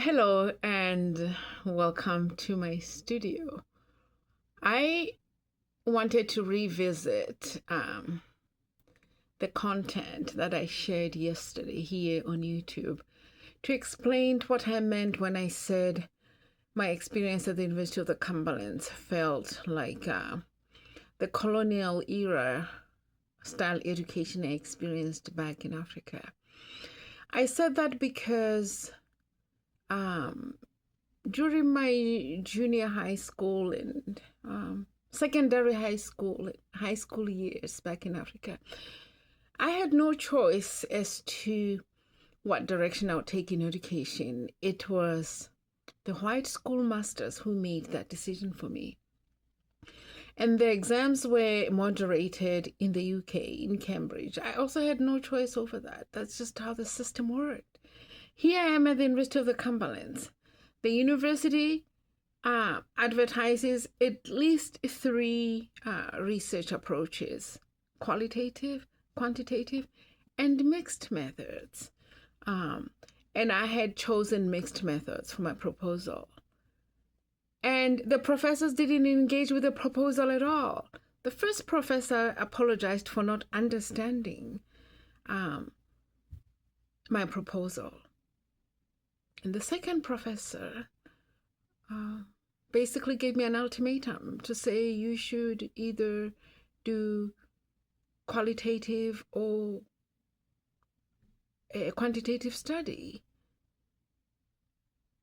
Hello and welcome to my studio. I wanted to revisit the content that I shared yesterday here on YouTube to explain what I meant when I said my experience at the University of the Cumberlands felt like the colonial era style education I experienced back in Africa. I said that because during my junior high school and secondary high school years back in Africa, I had no choice as to what direction I would take in education. It was the white schoolmasters who made that decision for me. And the exams were moderated in the UK, in Cambridge. I also had no choice over that. That's just how the system worked. Here I am at the University of the Cumberlands. The university advertises at least three research approaches: qualitative, quantitative, and mixed methods. And I had chosen mixed methods for my proposal. And the professors didn't engage with the proposal at all. The first professor apologized for not understanding my proposal. And the second professor basically gave me an ultimatum to say you should either do qualitative or a quantitative study.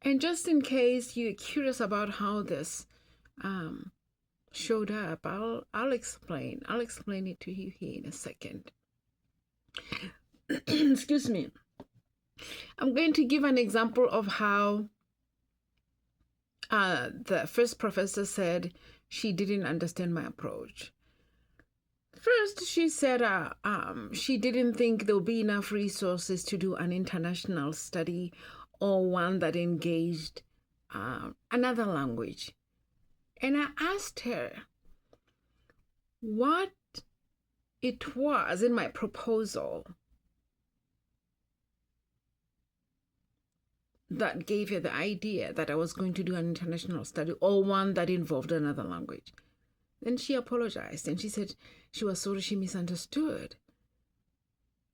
And just in case you're curious about how this showed up, I'll explain. I'll explain it to you here in a second. Excuse me. I'm going to give an example of how the first professor said she didn't understand my approach. First, she said she didn't think there would be enough resources to do an international study or one that engaged another language. And I asked her what it was in my proposal that gave her the idea that I was going to do an international study or one that involved another language. Then she apologized and she said she was sorry she misunderstood.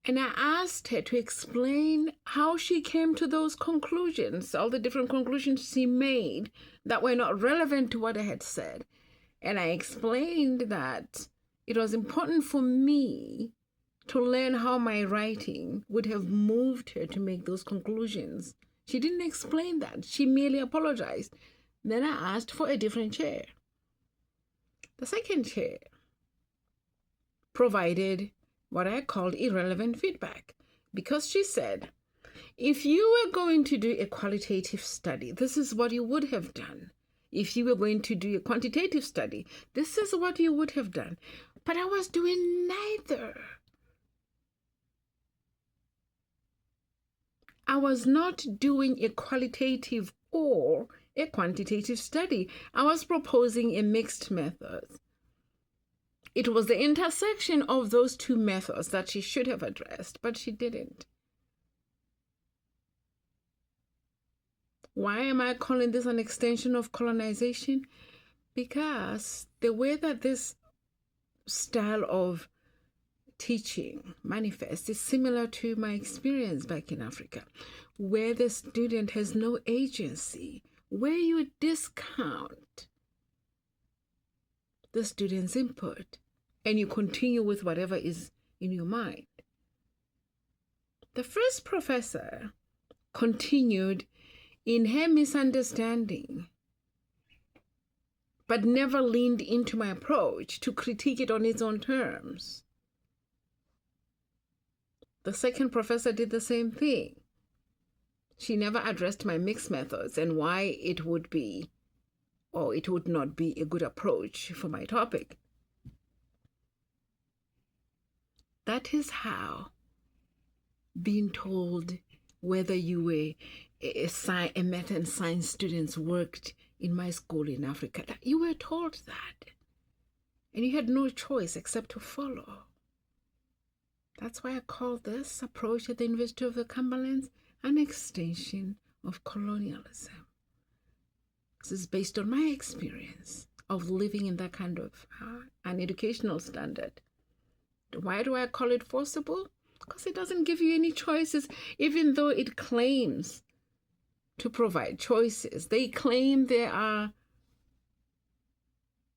And I asked her to explain how she came to those conclusions, all the different conclusions she made that were not relevant to what I had said. And I explained that it was important for me to learn how my writing would have moved her to make those conclusions. She didn't explain that. She merely apologized. Then I asked for a different chair. The second chair provided what I called irrelevant feedback, because she said, if you were going to do a qualitative study, this is what you would have done. If you were going to do a quantitative study, this is what you would have done. But I was doing neither. I was not doing a qualitative or a quantitative study. I was proposing a mixed method. It was the intersection of those two methods that she should have addressed, but she didn't. Why am I calling this an extension of colonization? Because the way that this style of teaching manifests is similar to my experience back in Africa, where the student has no agency, where you discount the student's input and you continue with whatever is in your mind. The first professor continued in her misunderstanding, but never leaned into my approach to critique it on its own terms. The second professor did the same thing. She never addressed my mixed methods and why it would be or it would not be a good approach for my topic. That is how being told whether you were a math and science students worked in my school in Africa. You were told that. And you had no choice except to follow. That's why I call this approach at the University of the Cumberlands an extension of colonialism. This is based on my experience of living in that kind of an educational standard. Why do I call it forcible? Because it doesn't give you any choices, even though it claims to provide choices. They claim there are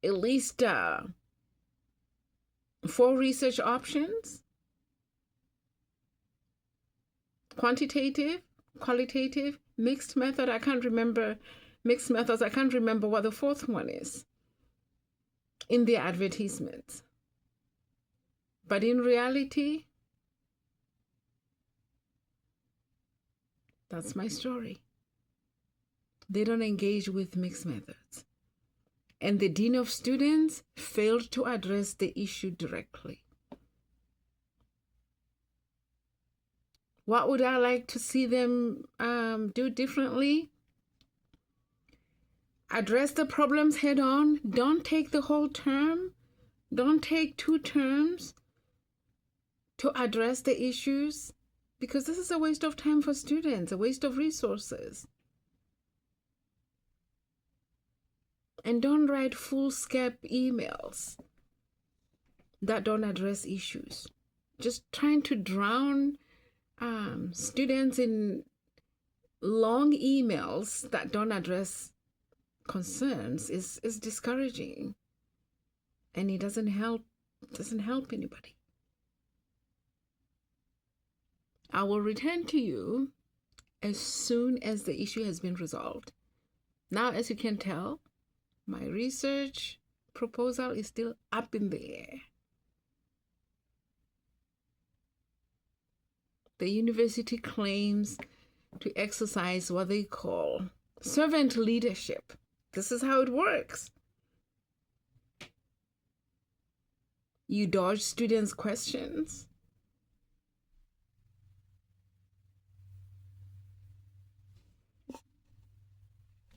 at least 4 research options: quantitative, qualitative, mixed method. I can't remember mixed methods. I can't remember what the 4th one is in their advertisements. But in reality, that's my story. They don't engage with mixed methods. And the dean of students failed to address the issue directly. What would I like to see them do differently? Address the problems head on. Don't take the whole term. Don't take 2 terms to address the issues, because this is a waste of time for students, a waste of resources. And don't write foolscap emails that don't address issues. Just trying to drown students in long emails that don't address concerns is discouraging, and it doesn't help anybody. I will return to you as soon as the issue has been resolved. Now, as you can tell, my research proposal is still up in the air. The university claims to exercise what they call servant leadership. This is how it works. You dodge students' questions.